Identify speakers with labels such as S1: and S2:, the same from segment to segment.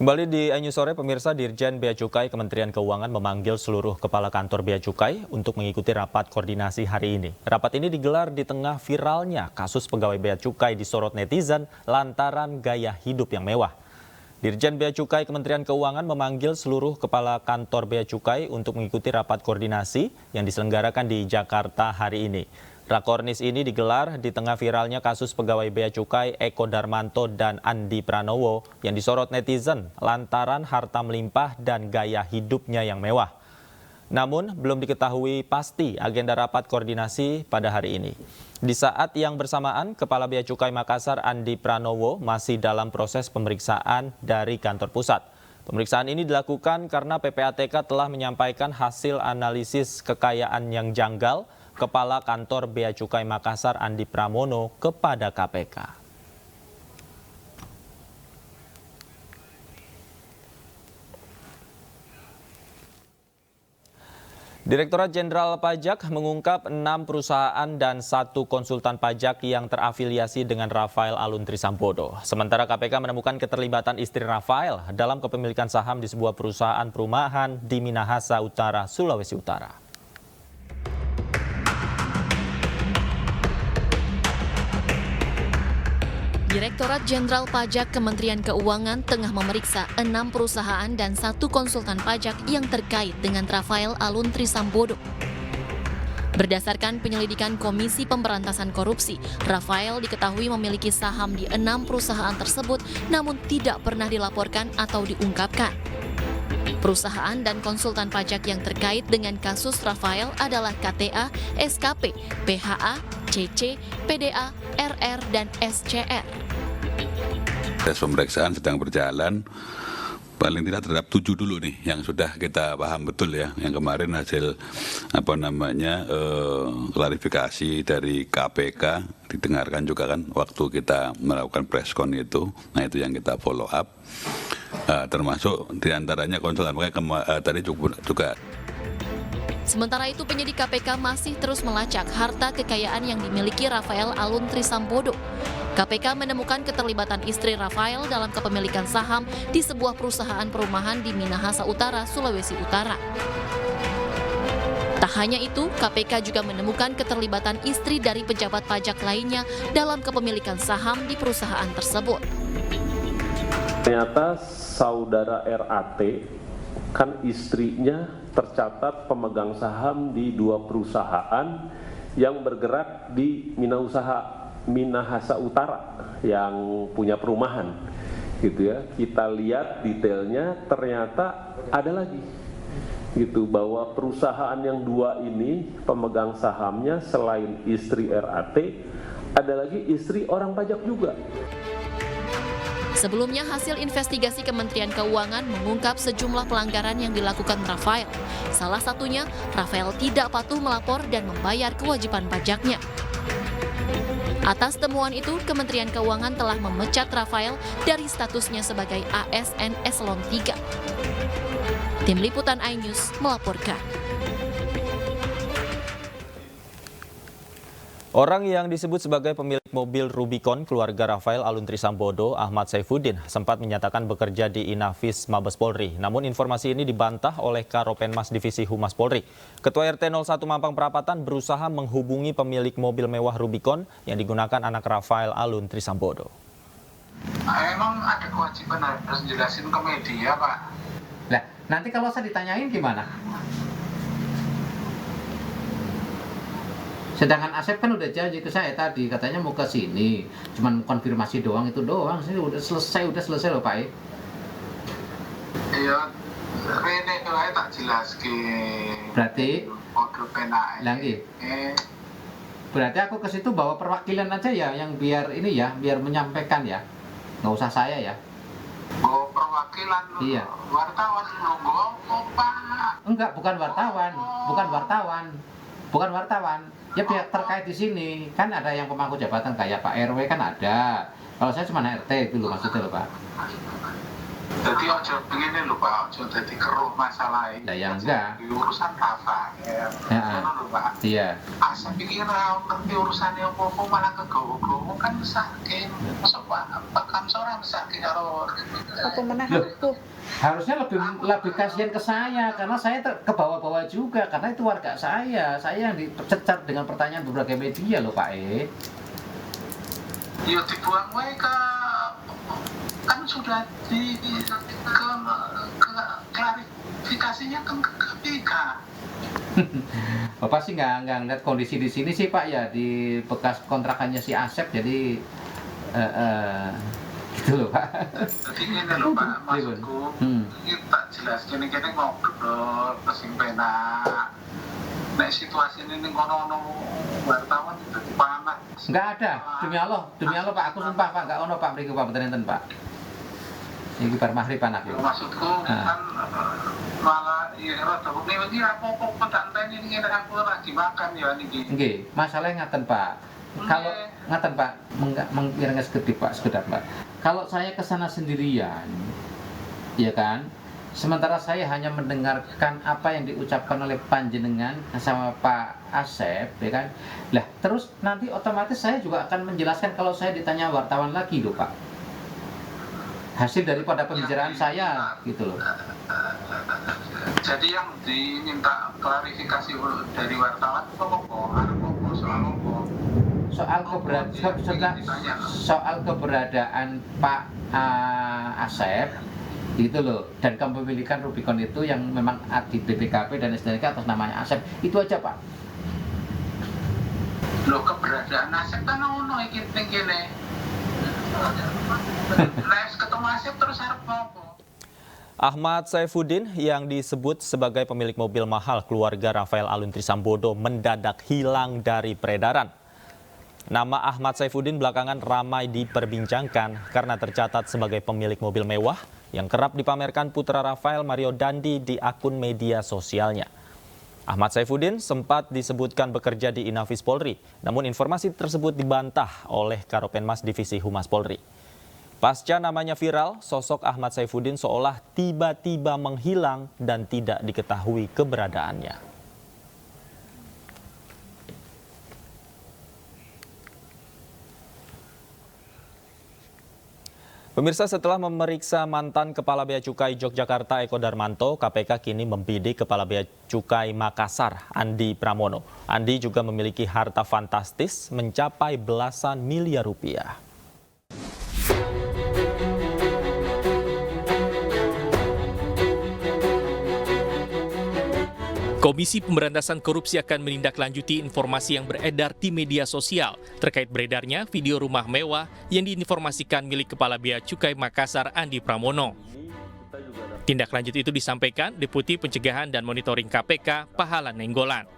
S1: Kembali di iNews Sore, pemirsa, Dirjen Bea Cukai Kementerian Keuangan memanggil seluruh kepala kantor Bea Cukai untuk mengikuti rapat koordinasi hari ini. Rapat ini digelar di tengah viralnya kasus pegawai Bea Cukai disorot netizen lantaran gaya hidup yang mewah. Dirjen Bea Cukai Kementerian Keuangan memanggil seluruh kepala kantor Bea Cukai untuk mengikuti rapat koordinasi yang diselenggarakan di Jakarta hari ini. Rakornis ini digelar di tengah viralnya kasus pegawai Bea Cukai Eko Darmanto dan Andi Pranowo yang disorot netizen lantaran harta melimpah dan gaya hidupnya yang mewah. Namun, belum diketahui pasti agenda rapat koordinasi pada hari ini. Di saat yang bersamaan, Kepala Bea Cukai Makassar Andi Pranowo masih dalam proses pemeriksaan dari kantor pusat. Pemeriksaan ini dilakukan karena PPATK telah menyampaikan hasil analisis kekayaan yang janggal Kepala Kantor Bea Cukai Makassar Andi Pramono kepada KPK. Direktorat Jenderal Pajak mengungkap 6 perusahaan dan 1 konsultan pajak yang terafiliasi dengan Rafael Alun Trisambodo. Sementara KPK menemukan keterlibatan istri Rafael dalam kepemilikan saham di sebuah perusahaan perumahan di Minahasa Utara, Sulawesi Utara.
S2: Direktorat Jenderal Pajak Kementerian Keuangan tengah memeriksa 6 perusahaan dan 1 konsultan pajak yang terkait dengan Rafael Alun Trisambodo. Berdasarkan penyelidikan Komisi Pemberantasan Korupsi, Rafael diketahui memiliki saham di 6 perusahaan tersebut namun tidak pernah dilaporkan atau diungkapkan. Perusahaan dan konsultan pajak yang terkait dengan kasus Rafael adalah KTA, SKP, PHA, CC, PDA, RR, dan SCR.
S3: Proses pemeriksaan sedang berjalan, paling tidak terhadap 7 dulu nih yang sudah kita paham betul ya. Yang kemarin hasil klarifikasi dari KPK didengarkan juga kan waktu kita melakukan preskon itu. Nah itu yang kita follow up, termasuk diantaranya konsultan tadi juga.
S2: Sementara itu, penyidik KPK masih terus melacak harta kekayaan yang dimiliki Rafael Alun Trisambodo. KPK menemukan keterlibatan istri Rafael dalam kepemilikan saham di sebuah perusahaan perumahan di Minahasa Utara, Sulawesi Utara. Tak hanya itu, KPK juga menemukan keterlibatan istri dari pejabat pajak lainnya dalam kepemilikan saham di perusahaan tersebut.
S4: Ternyata saudara RAT kan istrinya tercatat pemegang saham di 2 perusahaan yang bergerak di Minahasa Utara yang punya perumahan gitu ya. Kita lihat detailnya, ternyata ada lagi gitu bahwa perusahaan yang 2 ini pemegang sahamnya selain istri RAT ada lagi istri orang pajak juga.
S2: Sebelumnya, hasil investigasi Kementerian Keuangan mengungkap sejumlah pelanggaran yang dilakukan Rafael. Salah satunya, Rafael tidak patuh melapor dan membayar kewajiban pajaknya. Atas temuan itu, Kementerian Keuangan telah memecat Rafael dari statusnya sebagai ASN Eselon 3. Tim Liputan iNews melaporkan.
S1: Orang yang disebut sebagai pemilik mobil Rubicon keluarga Rafael Alun Trisambodo, Ahmad Saifuddin, sempat menyatakan bekerja di Inafis Mabes Polri. Namun informasi ini dibantah oleh Karopenmas Divisi Humas Polri. Ketua RT 01 Mampang Perapatan berusaha menghubungi pemilik mobil mewah Rubicon yang digunakan anak Rafael Alun Trisambodo.
S5: Emang ada kewajiban harus jelasin ke media, Pak?
S6: Lah, nanti kalau saya ditanyain gimana? Sedangkan Asep kan udah janji ke saya tadi, katanya mau ke sini, cuman konfirmasi doang, itu doang, sini udah selesai loh Pak.
S5: Iya, ini saya tak jelas ke.
S6: Berarti, lagi. Berarti aku ke situ bawa perwakilan aja ya, yang biar ini ya, biar menyampaikan ya, nggak usah saya ya.
S5: Bawa perwakilan?
S6: Iya.
S5: Wartawan nunggu Pak?
S6: Enggak, bukan wartawan. Ya pihak terkait di sini kan ada yang pemangku jabatan kayak Pak RW kan ada. Kalau saya cuma RT itu loh maksudnya loh Pak.
S5: Jadi ojo begini loh Pak, ojo jadi keruh masalah ini.
S6: Ya enggak.
S5: Urusan Rafa. Ya. Loh Pak.
S6: Iya.
S5: Saya pikir ngerti urusannya apa malah kegowo-gowo kan sakit. Masa Pak, bahkan seorang sakit kalau
S7: apa menahan aku.
S6: Harusnya lebih kasihan ke saya karena saya ke bawah-bawah juga karena itu warga saya yang dicecar dengan pertanyaan berbagai media loh Pak
S5: Ya dibuang wae kan sudah klarifikasinya kan ke KPK.
S6: Bapak sih nggak ngeliat kondisi di sini sih Pak ya, di bekas kontrakannya si Asep, jadi gitu loh Pak.
S5: Jadi ini loh Pak, maksudku kita jelas gini ngobrol pesing penak. Nek situasi ini kono-kono wartawan jadi panas.
S6: Nggak ada, demi Allah Pak, aku sumpah Pak, nggak ono Pak, beriku Pak, betul-betul Pak. Ini bar maghrib anak ya.
S5: Maksudku kan malah ya rada ini apa-apa tak enteni ini aku lagi makan ya niki.
S6: Nggih, masalahnya ngaten Pak. Kalau ngaten Pak, mengiringi sekedar Pak. Kalau saya ke sana sendirian, ya kan? Sementara saya hanya mendengarkan apa yang diucapkan oleh panjenengan sama Pak Asep, ya kan? Lah, terus nanti otomatis saya juga akan menjelaskan kalau saya ditanya wartawan lagi loh Pak. Hasil daripada pembicaraan saya gitu loh.
S5: Jadi yang diminta klarifikasi dari wartawan itu apa?
S6: Soal keberadaan Pak Asep itu loh, dan kepemilikan Rubicon itu yang memang di BPKP dan STNK atas namanya Asep, itu aja Pak.
S5: Loh, keberadaan Asep kan ono iki kene. Les ketemu Asep terus arep apa?
S1: Ahmad Saifuddin yang disebut sebagai pemilik mobil mahal keluarga Rafael Alun Trisambodo mendadak hilang dari peredaran. Nama Ahmad Saifuddin belakangan ramai diperbincangkan karena tercatat sebagai pemilik mobil mewah yang kerap dipamerkan putra Rafael, Mario Dandi, di akun media sosialnya. Ahmad Saifuddin sempat disebutkan bekerja di Inafis Polri, namun informasi tersebut dibantah oleh Karopenmas Divisi Humas Polri. Pasca namanya viral, sosok Ahmad Saifuddin seolah tiba-tiba menghilang dan tidak diketahui keberadaannya. Pemirsa, setelah memeriksa mantan Kepala Bea Cukai Yogyakarta Eko Darmanto, KPK kini membidik Kepala Bea Cukai Makassar, Andi Pramono. Andi juga memiliki harta fantastis mencapai belasan miliar rupiah.
S8: Komisi Pemberantasan Korupsi akan menindaklanjuti informasi yang beredar di media sosial terkait beredarnya video rumah mewah yang diinformasikan milik Kepala Bea Cukai Makassar Andi Pramono. Tindak lanjut itu disampaikan Deputi Pencegahan dan Monitoring KPK Pahala Nenggolan.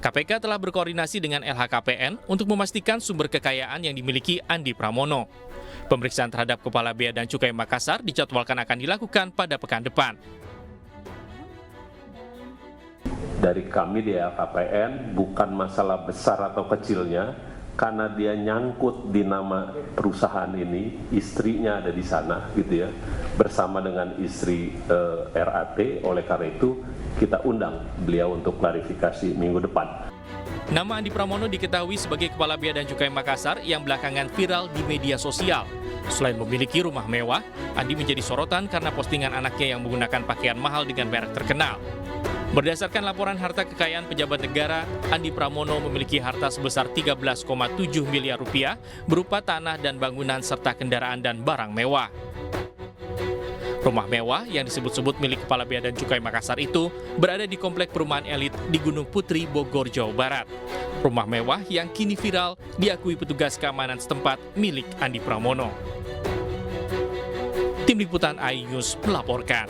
S8: KPK telah berkoordinasi dengan LHKPN untuk memastikan sumber kekayaan yang dimiliki Andi Pramono. Pemeriksaan terhadap Kepala Bea dan Cukai Makassar dijadwalkan akan dilakukan pada pekan depan.
S4: Dari kami di LHKPN bukan masalah besar atau kecilnya, karena dia nyangkut di nama perusahaan ini, istrinya ada di sana gitu ya, bersama dengan istri RAT. Oleh karena itu kita undang beliau untuk klarifikasi minggu depan.
S8: Nama Andi Pramono diketahui sebagai Kepala Bea dan Cukai Makassar yang belakangan viral di media sosial. Selain memiliki rumah mewah, Andi menjadi sorotan karena postingan anaknya yang menggunakan pakaian mahal dengan merek terkenal. Berdasarkan laporan harta kekayaan pejabat negara, Andi Pramono memiliki harta sebesar 13,7 miliar rupiah berupa tanah dan bangunan serta kendaraan dan barang mewah. Rumah mewah yang disebut-sebut milik Kepala Bea dan Cukai Makassar itu berada di komplek perumahan elit di Gunung Putri, Bogor, Jawa Barat. Rumah mewah yang kini viral diakui petugas keamanan setempat milik Andi Pramono. Tim Liputan iNews melaporkan.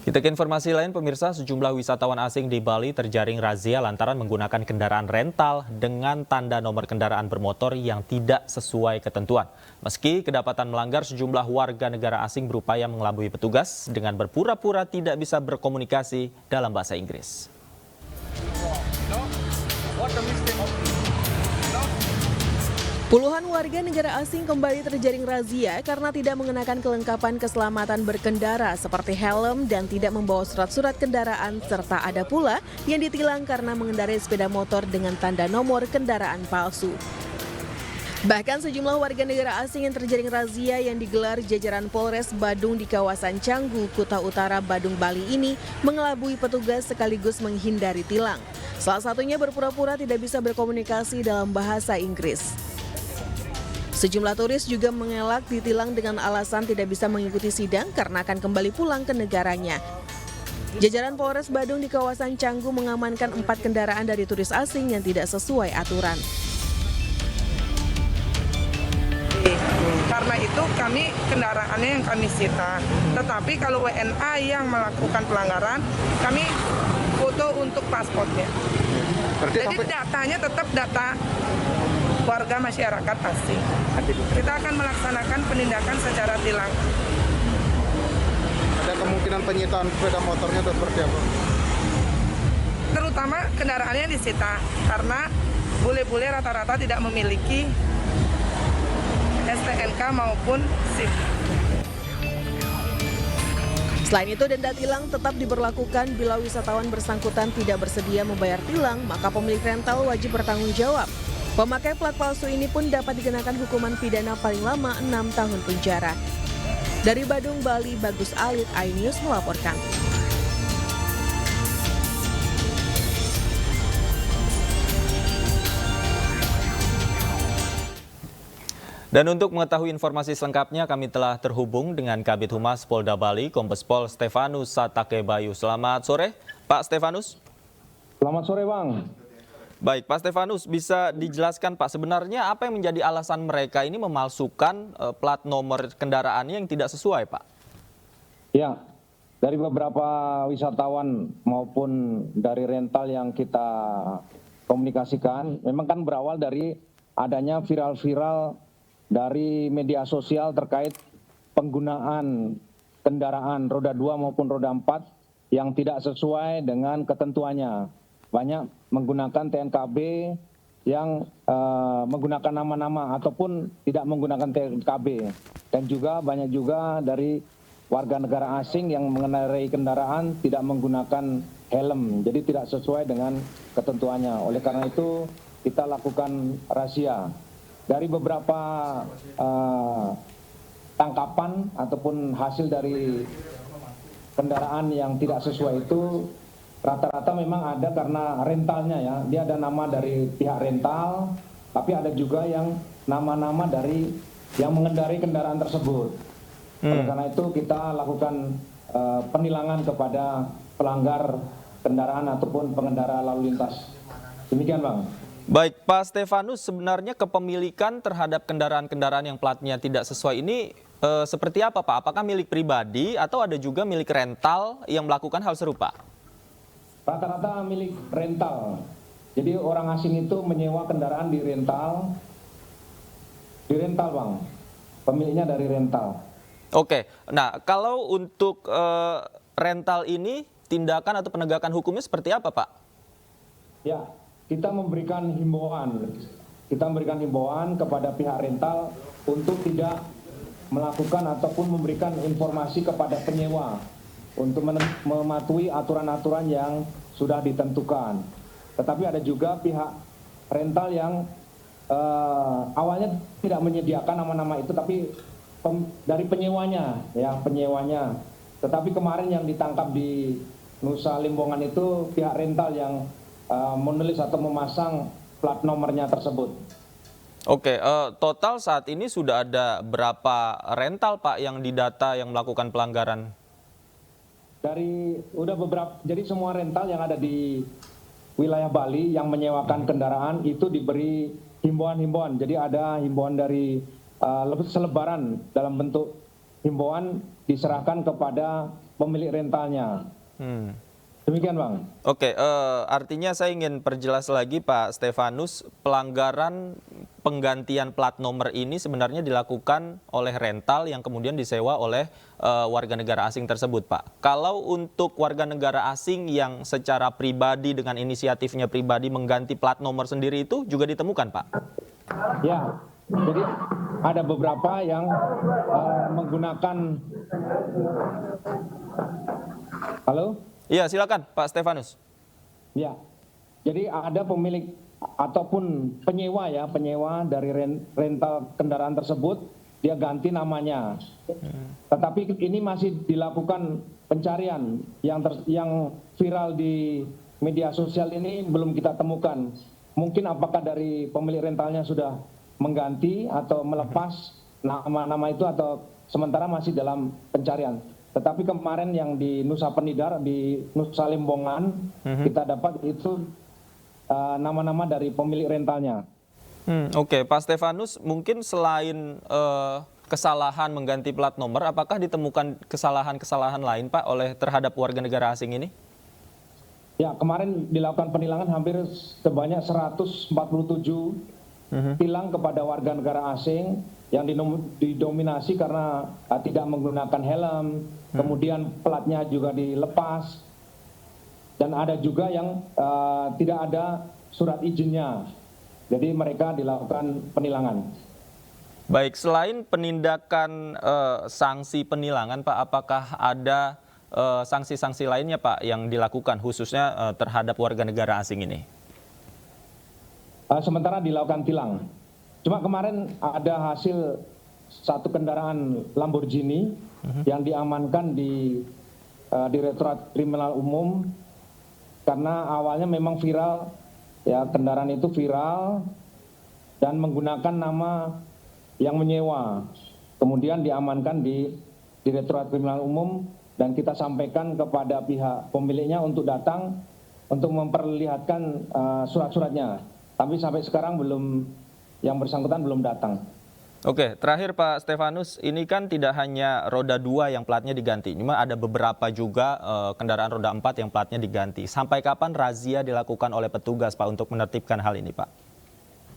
S1: Kita ke informasi lain, pemirsa, sejumlah wisatawan asing di Bali terjaring razia lantaran menggunakan kendaraan rental dengan tanda nomor kendaraan bermotor yang tidak sesuai ketentuan. Meski kedapatan melanggar, sejumlah warga negara asing berupaya mengelabui petugas dengan berpura-pura tidak bisa berkomunikasi dalam bahasa Inggris.
S9: Puluhan warga negara asing kembali terjaring razia karena tidak mengenakan kelengkapan keselamatan berkendara seperti helm dan tidak membawa surat-surat kendaraan, serta ada pula yang ditilang karena mengendarai sepeda motor dengan tanda nomor kendaraan palsu. Bahkan sejumlah warga negara asing yang terjaring razia yang digelar jajaran Polres Badung di kawasan Canggu, Kuta Utara, Badung, Bali ini mengelabui petugas sekaligus menghindari tilang. Salah satunya berpura-pura tidak bisa berkomunikasi dalam bahasa Inggris. Sejumlah turis juga mengelak ditilang dengan alasan tidak bisa mengikuti sidang karena akan kembali pulang ke negaranya. Jajaran Polres Badung di kawasan Canggu mengamankan 4 kendaraan dari turis asing yang tidak sesuai aturan.
S7: Karena itu kami kendaraannya yang kami sita. Tetapi kalau WNA yang melakukan pelanggaran, kami foto untuk paspornya. Jadi datanya tetap data warga masyarakat asing. Kita akan melaksanakan penindakan secara tilang.
S10: Ada kemungkinan penyitaan sepeda motornya atau seperti apa?
S7: Terutama kendaraannya disita karena bule-bule rata-rata tidak memiliki STNK maupun SIM.
S9: Selain itu, denda tilang tetap diberlakukan bila wisatawan bersangkutan tidak bersedia membayar tilang, maka pemilik rental wajib bertanggung jawab. Pemakai plat palsu ini pun dapat dikenakan hukuman pidana paling lama 6 tahun penjara. Dari Badung, Bali, Bagus Alit, iNews melaporkan.
S1: Dan untuk mengetahui informasi selengkapnya, kami telah terhubung dengan Kabid Humas Polda Bali, Kombes Pol Stefanus Satakebayu. Selamat sore, Pak Stefanus.
S11: Selamat sore, Bang.
S1: Baik, Pak Stefanus, bisa dijelaskan Pak, sebenarnya apa yang menjadi alasan mereka ini memalsukan plat nomor kendaraannya yang tidak sesuai, Pak?
S11: Ya, dari beberapa wisatawan maupun dari rental yang kita komunikasikan, memang kan berawal dari adanya viral-viral dari media sosial terkait penggunaan kendaraan roda 2 maupun roda 4 yang tidak sesuai dengan ketentuannya. Banyak menggunakan TNKB yang menggunakan nama-nama ataupun tidak menggunakan TNKB. Dan juga banyak juga dari warga negara asing yang mengendarai kendaraan tidak menggunakan helm. Jadi tidak sesuai dengan ketentuannya. Oleh karena itu kita lakukan razia. Dari beberapa tangkapan ataupun hasil dari kendaraan yang tidak sesuai itu rata-rata memang ada karena rentalnya ya. Dia ada nama dari pihak rental, tapi ada juga yang nama-nama dari yang mengendarai kendaraan tersebut. Oleh karena itu kita lakukan penilangan kepada pelanggar kendaraan ataupun pengendara lalu lintas. Demikian, Bang.
S1: Baik, Pak Stefanus, sebenarnya kepemilikan terhadap kendaraan-kendaraan yang platnya tidak sesuai ini seperti apa, Pak? Apakah milik pribadi atau ada juga milik rental yang melakukan hal serupa?
S11: Rata-rata milik rental. Jadi orang asing itu menyewa kendaraan di rental, Bang. Pemiliknya dari rental.
S1: Oke, nah kalau untuk rental ini tindakan atau penegakan hukumnya seperti apa, Pak?
S11: Ya, kita memberikan himbauan. Kita memberikan himbauan kepada pihak rental untuk tidak melakukan ataupun memberikan informasi kepada penyewa untuk mematuhi aturan-aturan yang sudah ditentukan. Tetapi ada juga pihak rental yang awalnya tidak menyediakan nama-nama itu, tapi dari penyewanya, ya penyewanya. Tetapi kemarin yang ditangkap di Nusa Lembongan itu pihak rental yang menulis atau memasang plat nomornya tersebut.
S1: Oke, total saat ini sudah ada berapa rental, Pak, yang didata yang melakukan pelanggaran?
S11: Udah beberapa, jadi semua rental yang ada di wilayah Bali yang menyewakan kendaraan itu diberi himbauan-himbauan. Jadi ada himbauan dari selebaran dalam bentuk himbauan diserahkan kepada pemilik rentalnya. Demikian, Bang.
S1: Oke, artinya saya ingin perjelas lagi, Pak Stefanus, pelanggaran penggantian plat nomor ini sebenarnya dilakukan oleh rental yang kemudian disewa oleh warga negara asing tersebut, Pak. Kalau untuk warga negara asing yang secara pribadi dengan inisiatifnya pribadi mengganti plat nomor sendiri itu juga ditemukan, Pak?
S11: Ya, jadi ada beberapa yang menggunakan... Halo?
S1: Iya, silakan Pak Stefanus.
S11: Ya, jadi ada pemilik ataupun penyewa dari rental kendaraan tersebut, dia ganti namanya. Tetapi ini masih dilakukan pencarian yang viral di media sosial ini belum kita temukan. Mungkin apakah dari pemilik rentalnya sudah mengganti atau melepas nama-nama itu atau sementara masih dalam pencarian. Tetapi kemarin yang di Nusa Penida, di Nusa Lembongan, kita dapat itu nama-nama dari pemilik rentalnya.
S1: Oke, Pak Stefanus, mungkin selain kesalahan mengganti plat nomor, apakah ditemukan kesalahan-kesalahan lain, Pak, terhadap warga negara asing ini?
S11: Ya, kemarin dilakukan penilangan hampir sebanyak 147 tilang kepada warga negara asing yang didominasi karena tidak menggunakan helm, kemudian platnya juga dilepas, dan ada juga yang tidak ada surat izinnya. Jadi mereka dilakukan penilangan.
S1: Baik, selain penindakan sanksi penilangan, Pak, apakah ada sanksi-sanksi lainnya, Pak, yang dilakukan khususnya terhadap warga negara asing ini?
S11: Sementara dilakukan tilang. Cuma kemarin ada hasil satu kendaraan Lamborghini yang diamankan di Direktorat Kriminal Umum karena awalnya memang viral, ya kendaraan itu viral dan menggunakan nama yang menyewa. Kemudian diamankan di Direktorat Kriminal Umum dan kita sampaikan kepada pihak pemiliknya untuk datang untuk memperlihatkan surat-suratnya. Tapi sampai sekarang yang bersangkutan belum datang.
S1: Oke, terakhir Pak Stefanus, ini kan tidak hanya roda 2 yang platnya diganti, cuma ada beberapa juga kendaraan roda 4 yang platnya diganti. Sampai kapan razia dilakukan oleh petugas, Pak, untuk menertibkan hal ini, Pak?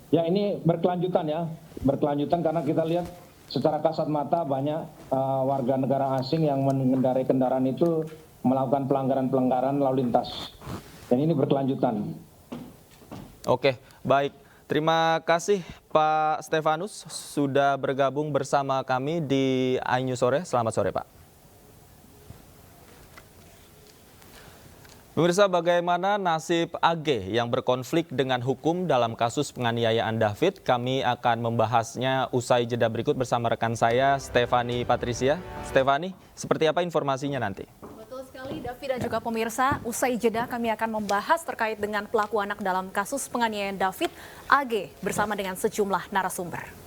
S11: Ya, ini berkelanjutan karena kita lihat secara kasat mata banyak warga negara asing yang mengendarai kendaraan itu melakukan pelanggaran lalu lintas. Dan ini berkelanjutan.
S1: Oke, baik. Terima kasih Pak Stefanus sudah bergabung bersama kami di iNews Sore. Selamat sore, Pak. Pemirsa, bagaimana nasib AG yang berkonflik dengan hukum dalam kasus penganiayaan David? Kami akan membahasnya usai jeda berikut bersama rekan saya, Stefani Patricia. Stefani, seperti apa informasinya nanti?
S12: Betul sekali, David dan juga pemirsa. Usai jeda kami akan membahas terkait dengan pelaku anak dalam kasus penganiayaan David AG bersama dengan sejumlah narasumber.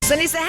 S13: Senin